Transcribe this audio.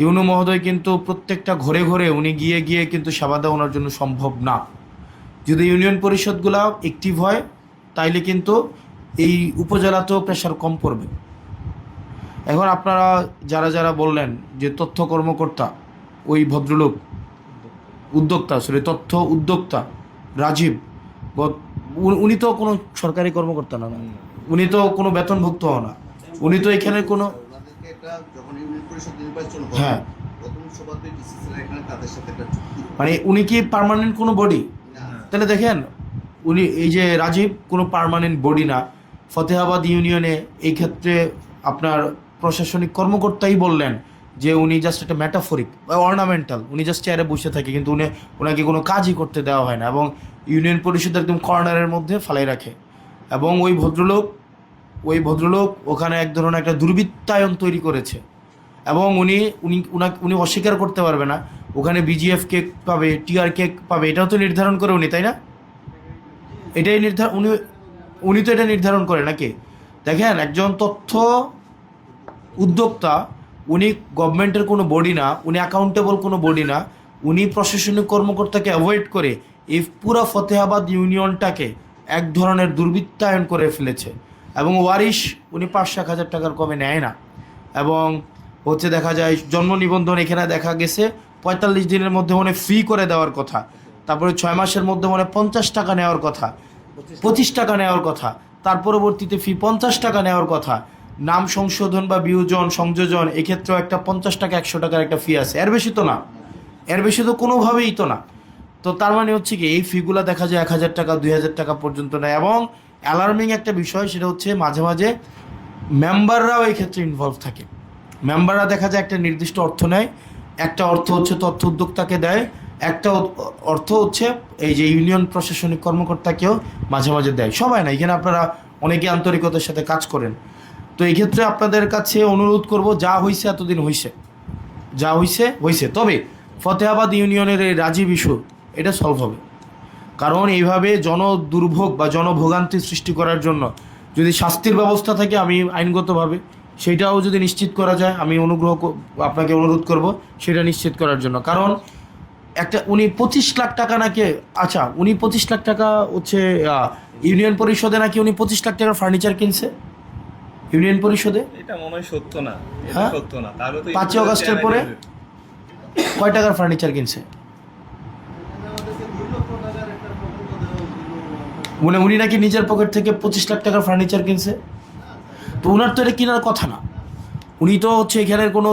ইউনু মহোদয় কিন্তু প্রত্যেকটা ঘরে ঘরে উনি গিয়ে গিয়ে কিন্তু সেবা দেওয়া ওনার জন্য সম্ভব না। যদি ইউনিয়ন পরিষদগুলো অ্যাক্টিভ হয় তাইলে কিন্তু এই উপজেলাতেও প্রেশার কম পড়বে। এখন আপনারা যারা যারা বললেন যে তথ্য কর্মকর্তা ওই ভদ্রলোক উদ্যোক্তা তথ্য উদ্যোক্তা রাজীব, উনি তো কোনো সরকারি কর্মকর্তা না, উনি তো কোনো বেতনভুক্ত না, উনি তো এখানে কোনো হ্যাঁ মানে উনি কি পার্মানেন্ট কোনো বডি? তাহলে দেখেন উনি এই যে রাজীব কোনো পার্মানেন্ট বডি না। ফতেহাবাদ ইউনিয়নে এই ক্ষেত্রে আপনার প্রশাসনিক কর্মকর্তাই বললেন যে উনি জাস্ট একটা ম্যাটাফরিক বা অর্নামেন্টাল, উনি জাস্ট চেয়ারে বসে থাকে, কিন্তু ওনাকে কোনো কাজই করতে দেওয়া হয় না এবং ইউনিয়ন পরিষদ একদম কর্নারের মধ্যে ফালাই রাখে। এবং ওই ভদ্রলোক ওখানে এক ধরনের একটা দুর্বৃত্তায়ন তৈরি করেছে এবং উনি অস্বীকার করতে পারবে না ওখানে বিজিএফ কেক পাবে, টিআর কেক পাবে, এটাও তো নির্ধারণ করে উনি, তাই না? এটাই নির্ধারণ উনি তো এটা নির্ধারণ করে নাকি? দেখেন একজন তথ্য উদ্যোক্তা, উনি গভর্নমেন্টের কোনো বডি না, উনি অ্যাকাউন্টেবল কোনো বডি না, উনি প্রশাসনিক কর্মকর্তাকে অ্যাভয়েড করে এই পুরো ফতেহাবাদ ইউনিয়নটাকে এক ধরনের দুর্বৃত্তায়ন করে ফেলেছে। এবং ওয়ারিশ উনি 5-1,000 টাকার কমে নেয় না। এবং হচ্ছে দেখা যায় জন্ম নিবন্ধন এখানে দেখা গেছে 45 দিনের মধ্যে মনে ফ্রি করে দেওয়ার কথা, তারপরে 6 মাসের মধ্যে মনে 50 টাকা নেওয়ার কথা, 25 টাকা নেওয়ার কথা, তার পরবর্তীতে ফি 50 টাকা নেওয়ার কথা। নাম সংশোধন বা বিয়োজন সংযোজন এক্ষেত্রেও একটা 50 টাকা 100 টাকার একটা ফি আছে, এর বেশি তো না, এর বেশি তো কোনোভাবেই তো না। তো তার মানে হচ্ছে কি এই ফিগুলো দেখা যায় 1,000 টাকা 2,000 টাকা পর্যন্ত নেয়। এবং অ্যালার্মিং একটা বিষয় সেটা হচ্ছে মাঝে মাঝে মেম্বাররাও এই ক্ষেত্রে ইনভলভ থাকে। মেম্বাররা দেখা যায় একটা নির্দিষ্ট অর্থ নেয়, একটা অর্থ হচ্ছে তথ্য উদ্যোক্তাকে দেয়, একটা অর্থ হচ্ছে এই যে ইউনিয়ন প্রশাসনিক কর্মকর্তাকেও মাঝে মাঝে দেয়, সবাই না, এখানে আপনারা অনেকে আন্তরিকতার সাথে কাজ করেন। তো এই ক্ষেত্রে আপনাদের কাছে অনুরোধ করব, যা হয়েছে এতদিন হয়েছে, যা হয়েছে হয়েছে, তবে ফতেহাবাদ ইউনিয়নের এই রাজীব ইস্যু এটা সলভ হবে। কারণ এইভাবে জনদুর্ভোগ বা জনভোগান্তি সৃষ্টি করার জন্য যদি শাস্তির ব্যবস্থা থাকে, আমি আইনগতভাবে সেটাও যদি নিশ্চিত করা যায়, আমি আপনাকে অনুরোধ করব সেটা নিশ্চিত করার জন্য। কারণ উনি 25 লাখ টাকা নাকি, আচ্ছা উনি 25 লাখ টাকা হচ্ছে ইউনিয়ন পরিষদে নাকি উনি 25 লাখ টাকার ফার্নিচার কিনছে ইউনিয়ন পরিষদে। এটা মনে হয় সত্য না, হ্যাঁ সত্য না। তাহলে তো 5 অগস্টের পরে কয় টাকার ফার্নিচার কিনছে? উনি নাকি নিজের পকেট থেকে 25 লাখ টাকার ফার্নিচার কিনছে। তো ওনার তো এটা কেনার কথা না, উনি তো হচ্ছে এখানের কোনো